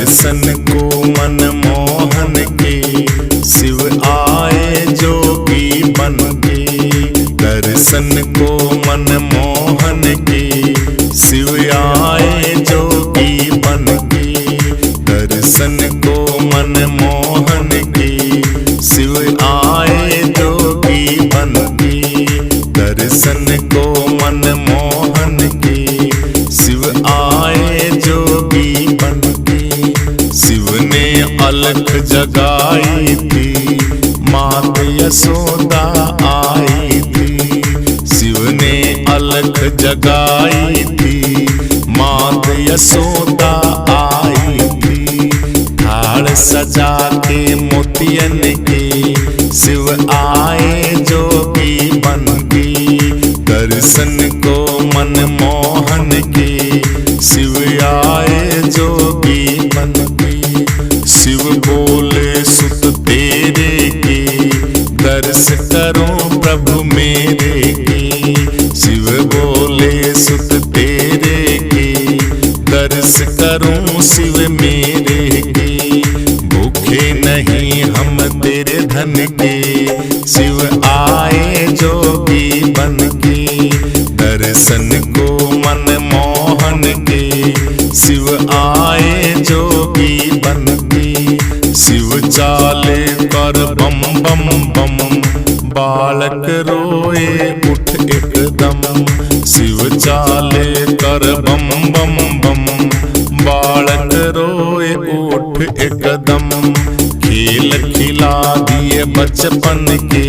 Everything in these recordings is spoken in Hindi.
दर्शन को मनमोहन के शिव आए जोगी बन के। दर्शन को मनमोहन के शिव आए जोगी बन के। दर्शन को मनमोहन के शिव आए जोगी बन के। दर्शन को मनमोहन के शिव आए जोगी बन के। शिव ने अलख जगाई थी, मात यशोदा आई थी। शिव ने अलख जगाई थी, मात यशोदा आई थी। थाड़ सजा के मोतियन के शिव आए जोगी बन के। दर्शन को मनमोहन के शिव आए जोगी बन के। शिव बोले सुत तेरे के दर्श करो प्रभु मेरे के। शिव बोले सुत तेरे के दर्श करूं शिव मेरे के। भूखे नहीं हम तेरे धन के शिव आए जोगी बन के। दर्शन को मनमोहन के शिव आए जोगी बन के। शिव चाले कर बम बम बम, बालक रोए उठ एकदम। शिव चाले कर बम बम बम, बालक रोए उठ एकदम। खेल खिला दिए बचपन के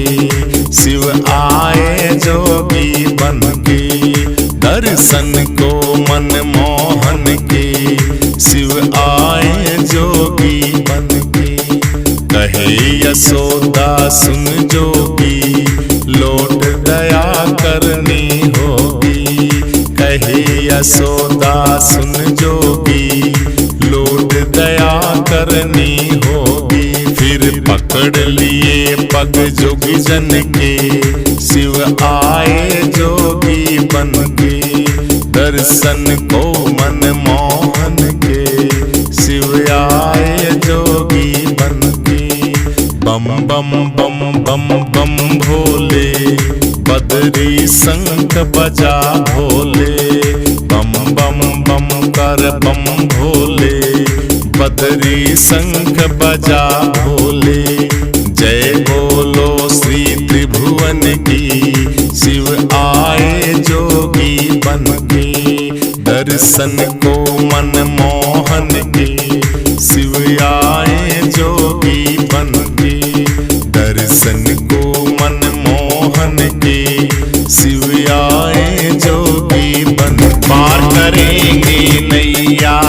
शिव आए जोगी बन के। दर्शन को मनमोहन के शिव आए जोगी बन के। कहे यशोदा सुन जोगी लौट दया करनी होगी। कहे यशोदा सुन जोगी लौट दया करनी होगी। फिर पकड़ लिए पग जोगी जन के शिव आए जोगी बन के। दर्शन को मनमोहन के शिव आए जोगी बन के। बम बम बम बम बम भोले, बदरी शंख बजा भोले। बम बम बम कर बम भोले, बदरी शंख बजा भोले। जय बोलो श्री त्रिभुवन की शिव आए जोगी बन के। दर्शन को मनमोहन के शिव आए जोगी बन के। दर्शन को मनमोहन के शिव आए जोगी बन के। पार करेंगे नैया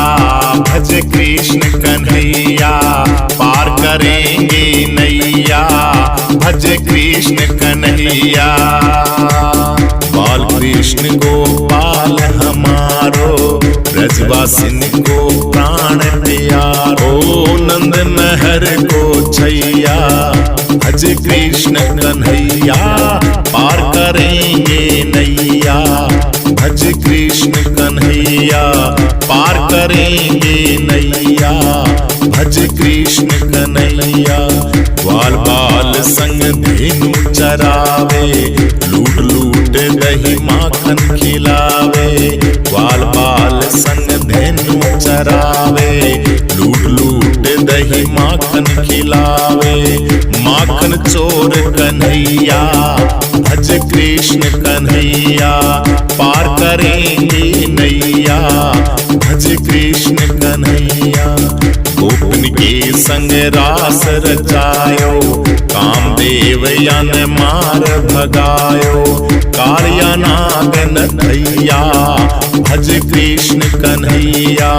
भज कृष्ण कन्हैया। पार करेंगे नैया भज कृष्ण कन्हैया। बाल कृष्ण गोपाल हमारो, ब्रजवासिन को प्राण प्यारो। नंद महर को छैया भज कृष्ण कन्हैया। पार करेंगे नैया भज कृष्ण कन्हैया। पार करेंगे नैया भज कृष्ण कन्हैया। ग्वाल बाल संग धेनु चरावे, लूट लूट दही माखन खिलावे। ग्वाल बाल संग धेनु चरावे, लूट लूट दही माखन खिलावे। माखन चोर कन्हैया भज कृष्ण कन्हैया। पार करेंगे नैया भज कृष्ण कन्हैया। गोपन के संग रास रचायो, कामदेव यान मार भगायो। कालिया नाग नथैया भज कृष्ण कन्हैया।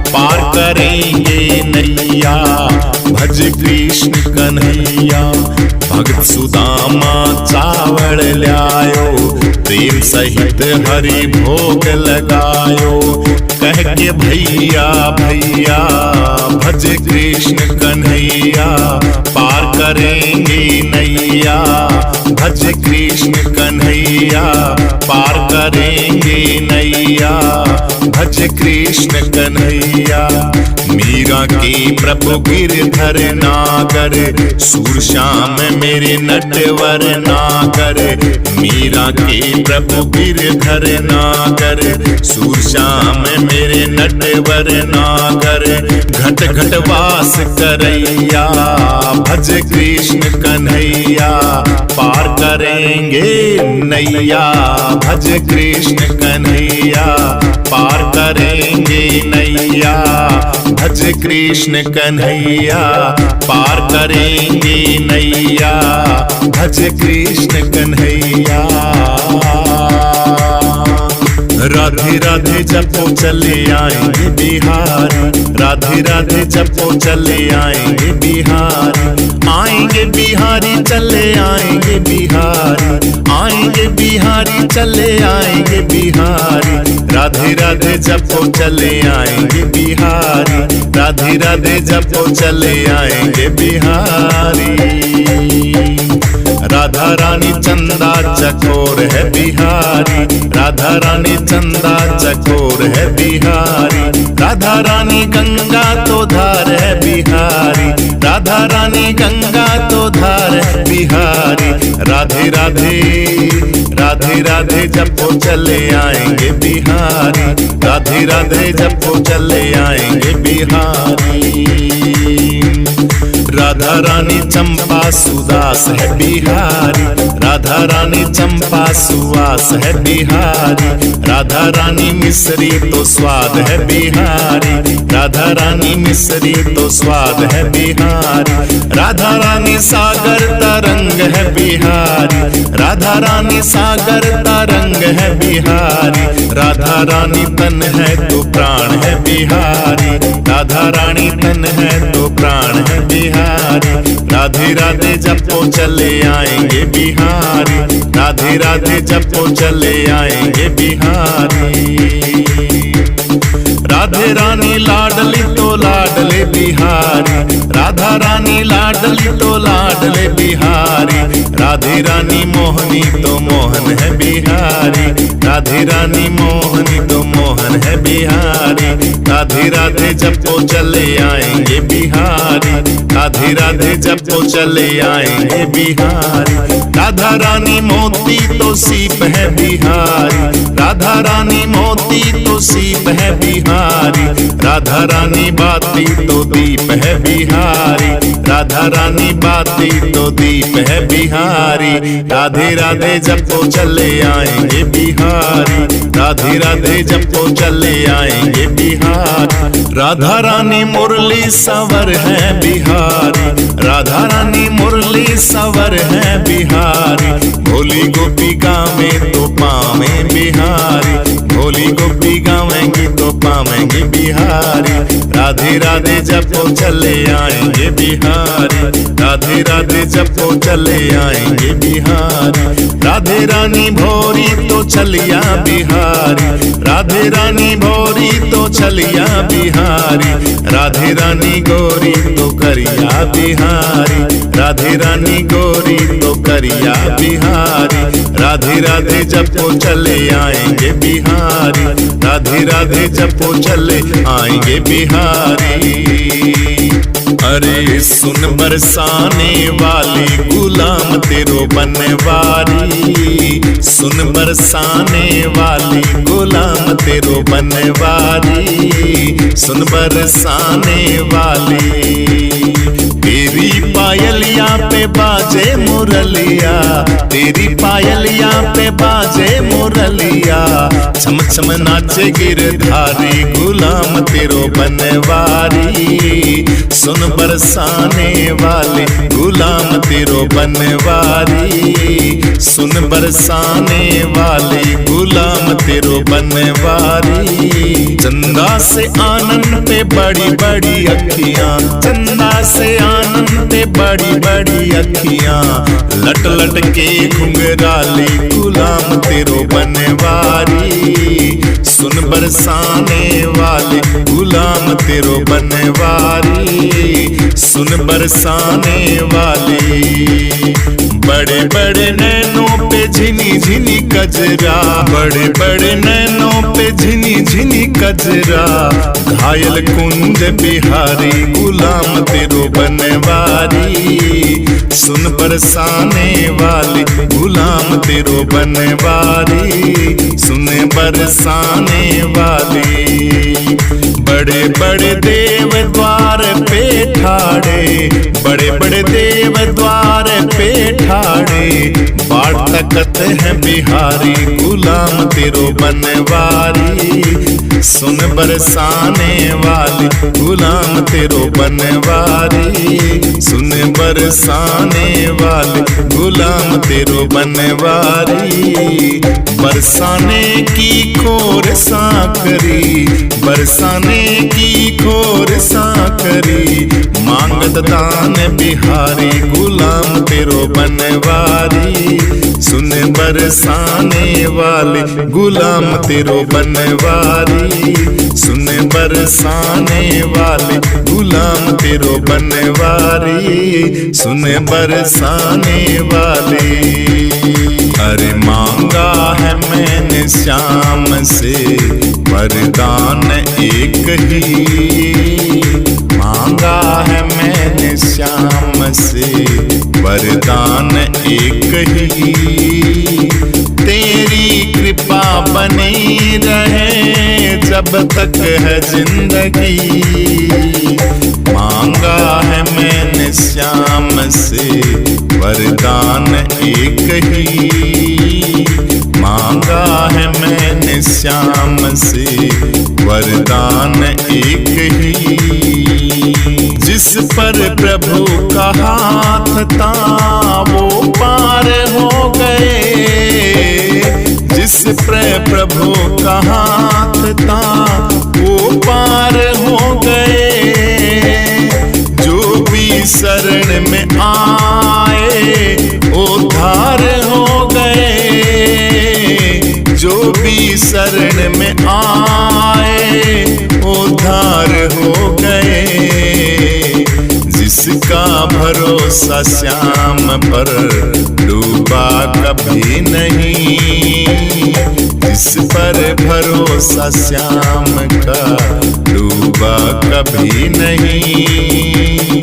पार करेंगे नैया भज कृष्ण कन्हैया। भगत सुदामा चावल ल्यायो, प्रेम सहित हरि भोग लगायो। कह के भैया भैया भज कृष्ण कन्हैया। पार करेंगे नैया भज कृष्ण कन्हैया। पार करेंगे नैया भज कृष्ण कन्हैया। मीरा के प्रभु गिरधर नागर, सूर श्याम मेरे नटवर नागर। मीरा के प्रभु गिरधर नागर, सूर श्याम मेरे नटवर नागर। घट घट वास करैया, भज कृष्ण कन्हैया, पार करेंगे नैया। भज कृष्ण कन्हैया, पार करेंगे नैया। भज कृष्ण कन्हैया, पार करेंगे नैया। भज कृष्ण कन्हैया। राधे राधे जपो चले आएंगे बिहारी, राधे राधे जपो चले आएंगे बिहारी। आएंगे बिहारी चले आएंगे बिहारी, आएंगे बिहारी चले आएंगे बिहारी। राधे राधे जपो चले आएंगे बिहारी, राधे राधे जपो चले आएंगे बिहारी। राधा रानी चंदा चकोर है बिहारी, राधा रानी चंदा चकोर है बिहारी। राधा रानी गंगा तो धार है बिहारी, राधा रानी गंगा तो धार है बिहारी। राधे राधे राधे राधे जपो चले आएंगे बिहारी, राधे राधे जपो चले आएंगे बिहारी। राधा रानी चंपा सुदास है बिहारी, राधा रानी चंपा सुवास है बिहारी। राधा रानी मिश्री तो स्वाद है बिहारी, राधा रानी मिश्री तो स्वाद है बिहारी। राधा रानी सागर तरंग है बिहारी, राधा रानी सागर तरंग है बिहारी। राधा रानी तन है तो प्राण है बिहारी, राधा रानी तन है तो प्राण है बिहारी। राधे राधे जपो चले आएंगे बिहारी, राधे राधे जपो चले आएंगे बिहारी। राधे रानी लाडली तो लाडले बिहारी, राधा रानी लाडली तो लाडले बिहारी। राधे रानी मोहनी तो मोहन है बिहारी, राधे रानी मोहनी तो मोहन है बिहारी। राधे राधे जपो चले आएंगे बिहारी, राधे राधे जपो चले आएंगे बिहारी। राधा रानी मोती तो सीप है बिहारी, राधा रानी मोती तो सीप है बिहारी। राधा रानी बाती तो दीप है बिहारी, राधा रानी बाती तो दीप है बिहारी। राधे राधे जपो चले आएंगे बिहारी, राधे राधे जपो चले आएंगे बिहारी। राधा रानी मुरली सवर है बिहारी, राधा रानी मुरली सवर है बिहारी। भोली गोपी गावे तो पावे बिहारी, भोली गोपी गावेंगी तो पावेंगी बिहारी। राधे राधे जपो चले आएंगे बिहारी, राधे राधे जपो चले आएंगे बिहारी। राधे रानी भोरी तो चलिया बिहारी, राधे रानी भोरी तो चलिया बिहारी। राधे रानी गोरी तो करिया बिहारी, राधे रानी गोरी तो करिया बिहारी। राधे राधे जपो चले आएंगे बिहारी, राधे राधे जपो चले आएंगे बिहारी। अरे सुन बरसाने वाले गुलाम तेरो बनवारी, सुन बरसाने वाली गुलाम तेरो बनवारी। सुन बरसाने वाली तेरी पायलिया पे बाजे मुरलिया, तेरी पायलिया पे बाजे मुरलिया। छम छम नाचे गिरधारी गुलाम तेरो बनवारी। सुन बरसाने वाले गुलाम तेरो बनवारी, सुन बरसाने वाले गुलाम तेरो बनवारी। चंदा से आनंद पे बड़ी बड़ी अखियां, चंदा से आनंद पे बड़ी बड़ी अखियां। लट लट के घुंघराली गुलाम तेरो बनवारी। सुन बरसाने वाले गुलाम तेरो बनवारी। सुन बरसाने वाली बड़े बड़े नैनों पे झिनी झिनी कजरा, बड़े बड़े नैनों पे झिनी झिनी कजरा। घायल कुंज बिहारी गुलाम तेरो बनवारी, सुन बरसाने वाली गुलाम तेरो बनवारी, सुन बरसाने वाली। बड़े बड़े देव द्वार पे ठाड़े, बड़े बड़े देव द्वार पे ठाड़े। बाढ़ तकत है बिहारी गुलाम तेरो बनवारी, सुन बरसाने वाली गुलाम तेरो बनवारी, सुन बरसाने वाली गुलाम तेरो बनवारी। बरसाने की खोर साकरी, बरसाने की खोर साकरी। मांगत दान बिहारी गुलाम तेरो बनवारी, सुन बरसाने वाले गुलाम तेरो बनवारी, सुन बरसाने वाले गुलाम तेरो बनवारी, सुन बरसाने वाले। अरे मांगा है मैंने श्याम से वरदान एक ही, मांगा है मैंने श्याम से वरदान एक ही। तेरी कृपा बनी रहे जब तक है जिंदगी, मांगा है मैंने श्याम से वरदान एक ही, मांगा है मैंने श्याम से वरदान एक ही। जिस पर प्रभु का हाथ था वो पार हो गए, जिस पर प्रभु का हाथ था वो पार हो गए। जो भी शरण में आए उद्धार हो गए, जो भी शरण में आए उद्धार हो गए। जिसका भरोसा श्याम पर डूबा कभी नहीं, जिस पर भरोसा श्याम का डूबा कभी नहीं।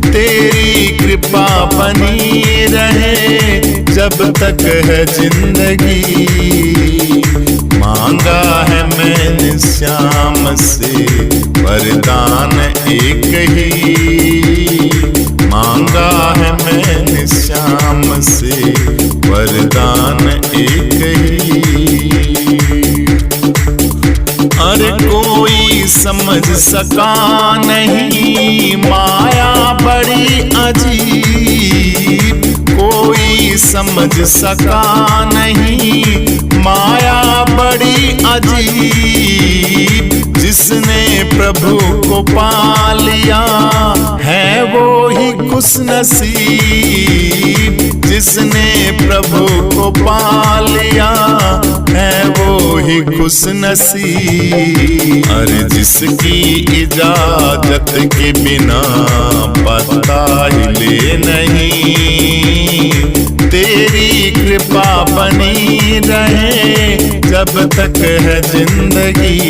तेरी कृपा बनी रहे जब तक है जिंदगी, मांगा है मैंने श्याम से वरदान एक ही, मांगा है मैंने श्याम से वरदान एक ही। अरे कोई समझ सका नहीं माया बड़ी अजीब, कोई समझ सका नहीं माया बड़ी अजीब। जिसने प्रभु को पा लिया है वो ही खुशनसीब, जिसने प्रभु को पा लिया है वो ही खुशनसीब। अरे जिसकी इजाजत के बिना पता हिले नहीं, तेरी कृपा बनी रहे जब तक है जिंदगी।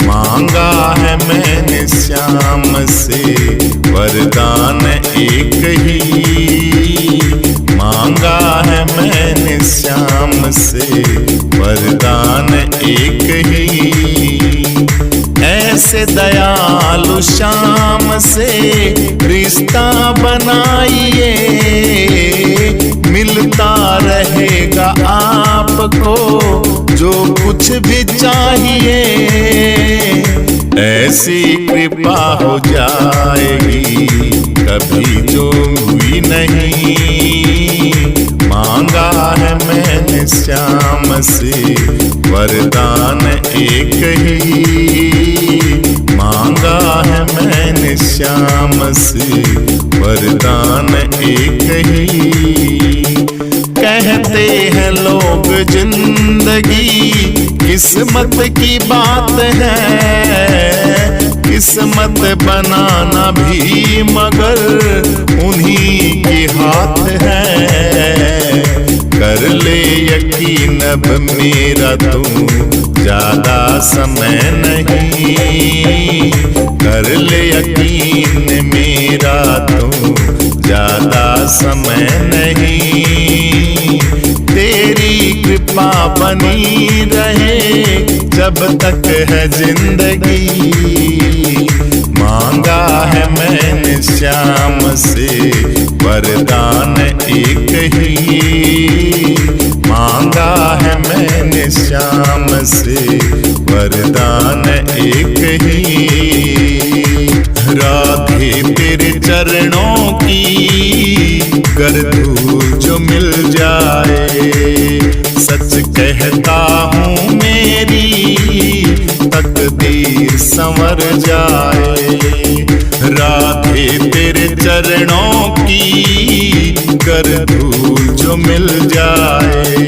मांगा है मैंने श्याम से वरदान एक ही, मांगा है मैंने श्याम से वरदान एक ही। ऐसे दयालु श्याम से रिश्ता बनाइए, मिलता रहेगा आपको जो कुछ भी चाहिए। ऐसी कृपा हो जाएगी कभी जो हुई नहीं। मांगा है मैंने श्याम से वरदान एक ही, मांगा है मैंने श्याम से वरदान एक ही। कहते हैं लोग जिंदगी किस्मत की बात है, किस्मत बनाना भी मगर उन्हीं के हाथ है। कर ले यकीन अब मेरा तू ज्यादा समय नहीं, कर ले यकीन मेरा तू ज्यादा समय नहीं। तेरी कृपा बनी रहे जब तक है जिंदगी, मांगा है मैंने श्याम से वरदान एक ही, मांगा है मैंने श्याम से वरदान एक ही। राधे तेरे चरणों की कर धूल जो मिल जाए, सच कहता हूँ मेरी तकदीर संवर जाए। राधे तेरे चरणों की कर धूल जो मिल जाए,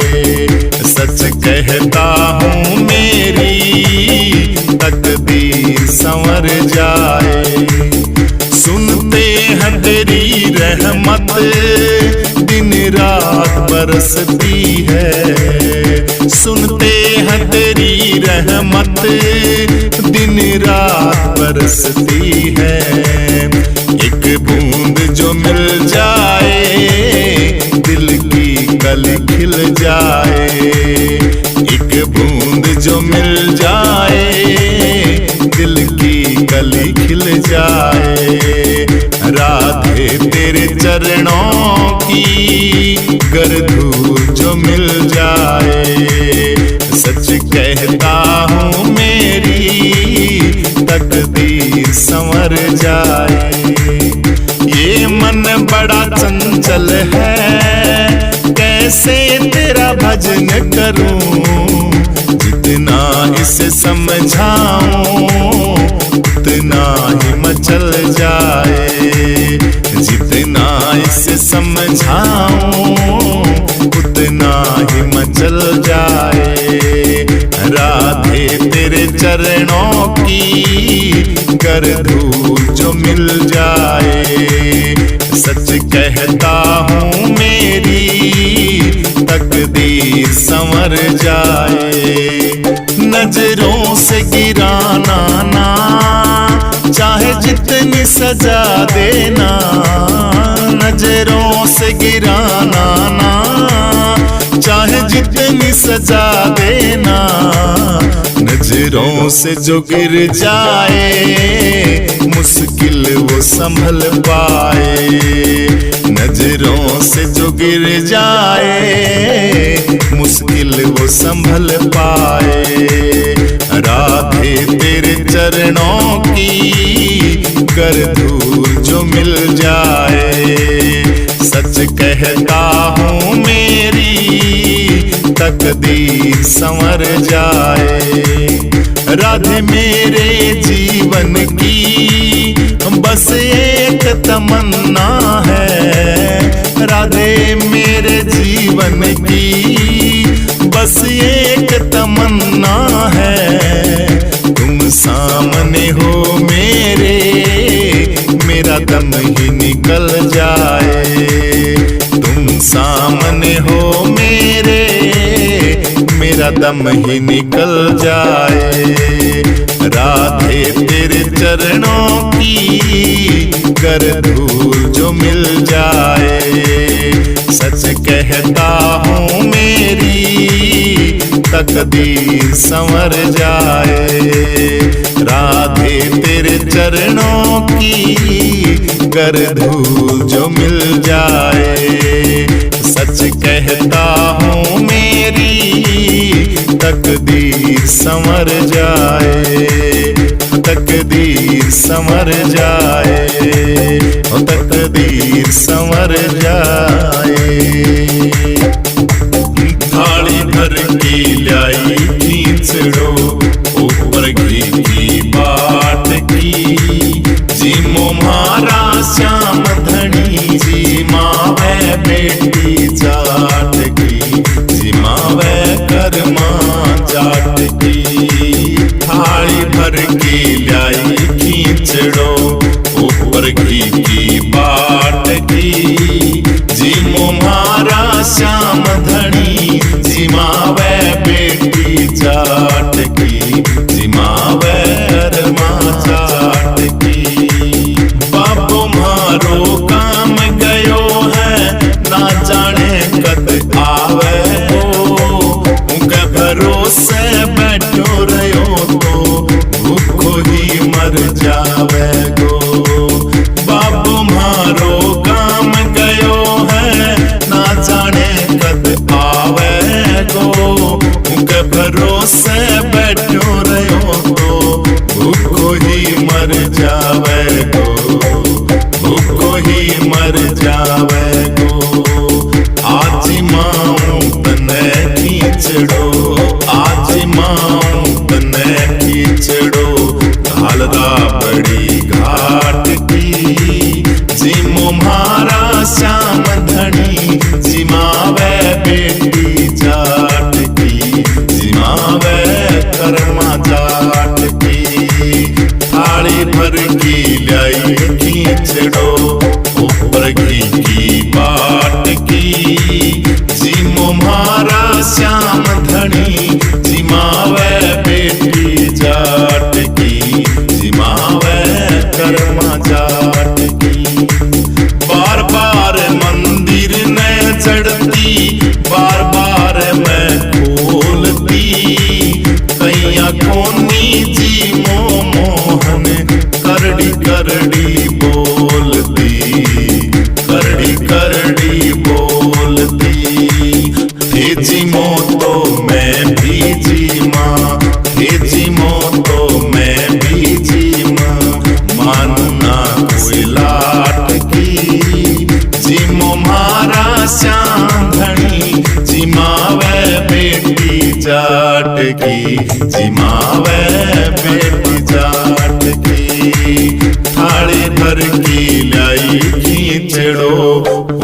सच कहता हूँ मेरी तकदीर संवर जाए। सुनते हैं तेरी रहमत दिन रात बरसती है, सुनते हैं तेरी रहमत दिन रात बरसती है। एक बूंद जो मिल जाए दिल की कली खिल जाए, एक बूंद जो मिल जाए दिल की कली खिल जाए। राधे तेरे चरणों की गर धूल जो मिल जाए, सच कहता हूँ मेरी तकदीर संवर जाए। ये मन बड़ा चंचल है कैसे तेरा भजन करूं, जितना इसे समझाऊं उतना ही मचल जाए, जितना इसे समझाऊं उतना ही मचल जाए। राधे तेरे चरणों की कर धूल जो मिल जाए, सच कहता हूँ मेरी तकदीर संवर जाए। नजरों से गिराना ना चाहे जितनी सजा देना, नजरों से गिराना ना चाहे जितनी सजा देना। नजरों से जो गिर जाए मुश्किल वो संभल पाए, नजरों से जो गिर जाए मुश्किल वो संभल पाए। राधे तेरे चरणों की कर धूल जो मिल जाए, सच कहता हूँ मेरी तकदीर संवर जाए। राधे मेरे जीवन की बस एक तमन्ना है, राधे मेरे जीवन की बस एक तमन्ना है। तुम सामने हो मेरे मेरा दम ही निकल जाए, तुम सामने हो मेरे मेरा दम ही निकल जाए। राधे तेरे चरणों की कर धूल जो मिल जाए, सच कहता हूँ मेरी तकदीर संवर जाए। राधे तेरे चरणों की कर धूल जो मिल जाए, सच कहता हूँ मेरी तकदीर संवर जाए, तकदीर संवर जाए, तकदीर संवर जाए। थाली भर की लाई खींचड़ो ऊपर घी की बाट की, जिमो मारा श्याम धनी जी मावे बेटी जाट की, जी मावे कर्मा जाट की। थाली भर की लाई खींचड़ो ऊपर घी की बाट की। जी मोमारा श्याम धनी जिमावे बेटी जाट की, जिमावे अरमा जाट की। बाबू मारो काम गयो है ना जाने कद आवे हो, उनके भरोसे बैठो रहो तो भूखो ही मर जावे गो। बाबू मारो काम गयो है ना जाने कद आवे गो, उनके भरोसे बैठो रहो तो भूखो ही मर जावे गो, भूखो ही मर जावे गो। आज माऊं तने खींचड़ो, आज माऊं तने खींचड़ो घालदा बड़ी घाट की। जी मोमारा श्याम धनी जिमावे बेटी जाट की, जिमावे कर्मा जाट की। थाली भर की लाई खींचड़ो ऊपर घी की बाट की। जी मोमारा श्याम धनी जिमावे बेटी जाट की, जिमावे कर्मा जाट की। बार बार मंदिर न चढ़ती, बार बार मैं खोलती, कैया कोनी जी मोहन करड़ी करड़ी बोलती, करड़ी करड़ी बोलती। हे जी मो तो मैं भी जी माँ, हे जी मो तो मैं भी जी माँ, मानू ना कोई लाट की। जी मोमारा श्याम धनी जिमावे बेटी जाट की, जिमावे बेटी जाट की। थाली भर की लाई खींचड़ो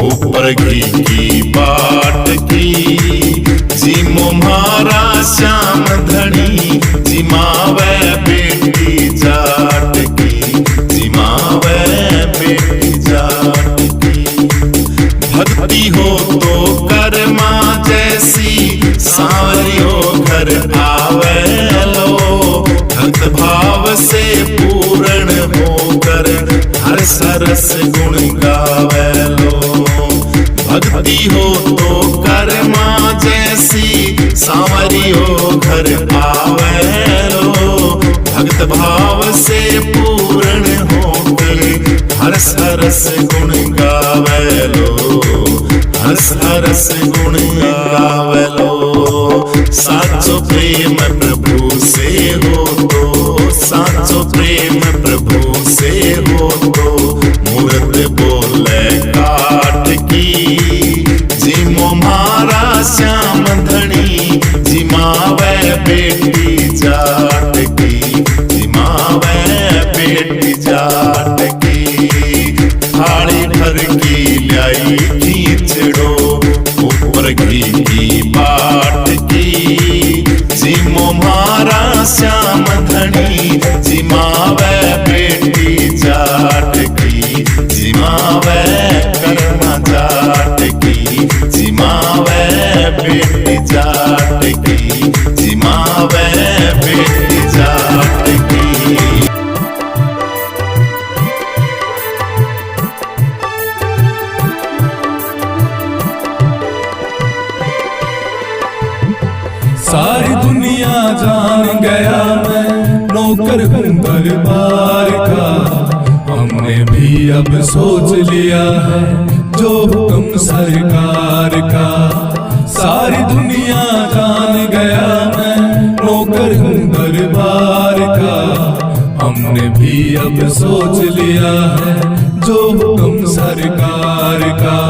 ऊपर घी की बाट की। जी मोमारा श्याम धनी जिमावे बेटी जाट की, जिमावे बेटी जाट की। भक्ति हो तो कर्मा जैसी सारियो घर आवे लो, भक्त भाव से पूर्ण होकर हर सरस गुण गावे लो। भक्ति हो तो कर्मा जैसी सांवरियो घर आवे लो, भक्त भाव से पूर्ण होकर हर सरस गुण गावे लो, हर सरस गुण गावे लो। साचो प्रेम प्रभु से हो तो, साचो प्रेम प्रभु से हो तो मूर्त बोले काट की। जी मोमारा श्याम धनी जिमावे बेटी जाट की, जिमावे बेटी जाट की। थाली भर की लाई खींचड़ो ऊपर घी की बाट की। जी मोमारा श्याम धनी जिमावे बेटी जाट की, जिमावे कर्मा जाट की, जिमावे बेटी जाट की, जिमावे बेटी जाट की। सारी दुनिया जान गया मैं नौकर हूँ दरबार का। हमने भी अब सोच लिया है जो हुक्म सरकार का। सारी दुनिया जान गया मैं नौकर हूँ दरबार का। हमने भी अब सोच लिया है जो हुक्म सरकार का।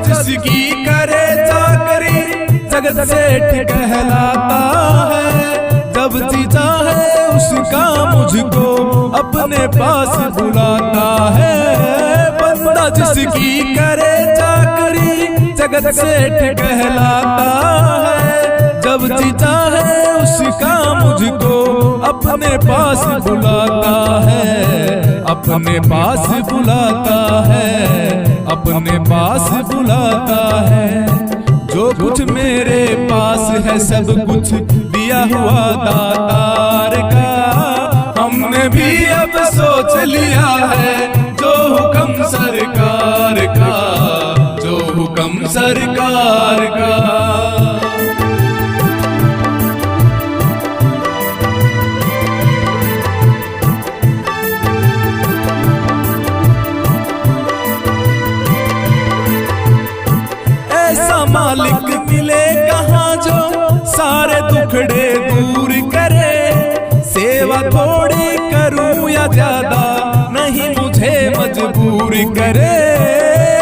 जिसकी करे चाकरी जगत सेठ कहलाता है। जब जी चाहे उसका मुझको अपने पास बुलाता है। बंदा जिसकी करे चाकरी जगत सेठ कहलाता है। जब जी चाहे उसका मुझको अपने पास बुलाता है, अपने पास बुलाता है, अपने पास बुलाता है। जो कुछ मेरे पास है सब कुछ दिया हुआ दातार का। हमने भी अब सोच लिया है जो हुक्म सरकार का, जो हुक्म सरकार का। ऐसा मालिक मिले कहाँ जो सारे दुखड़े दूर करे। सेवा थोड़ी करूं या ज्यादा नहीं मुझे मजबूर करे।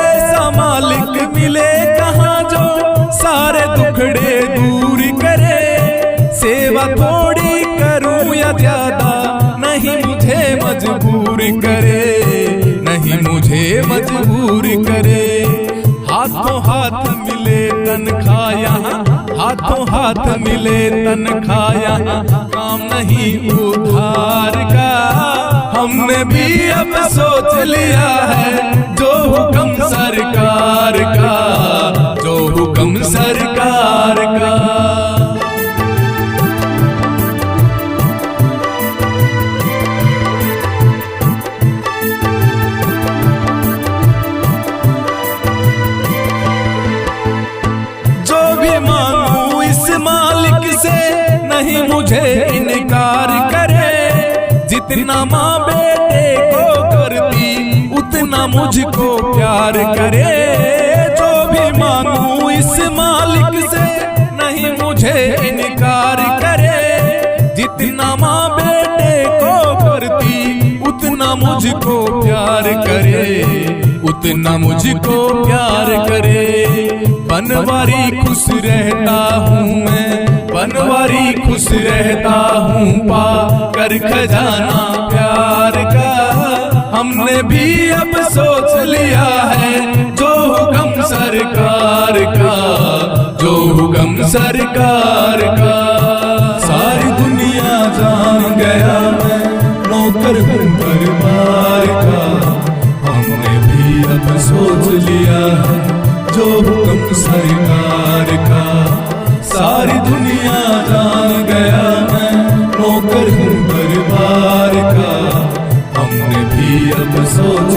ऐसा मालिक मिले कहाँ जो सारे दुखड़े दूर करे। सेवा थोड़ी करूं या ज्यादा नहीं मुझे मजबूर करे, नहीं मुझे मजबूर करे। हाथों हाथ मिले तनख्वाह यहाँ, हाथों हाथ मिले तनख्वाह यहाँ, काम नहीं उधार का। हमने भी अब सोच लिया है जो हुक्म सरकार का, जो हुक्म सरकार का। नहीं मुझे इनकार करे। जितना माँ बेटे को करती उतना मुझको प्यार करे। जो भी मांगू इस मालिक से नहीं मुझे इनकार करे। जितना माँ बेटे को करती उतना मुझको प्यार करे, उतना मुझको प्यार करे। बनवारी खुश रहता हूँ मैं, बनवारी खुश रहता हूँ पा कर खजाना प्यार का। हमने भी अब सोच लिया है जो हुक्म सरकार का, जो हुक्म सरकार का। सारी दुनिया जान गया मैं नौकर हूँ दरबार का। हमने भी अब सोच लिया है जो हुक्म सरकार का। सारी दुनिया जान गया मैं नौकर हूँ दरबार का। हमने भी अब सोच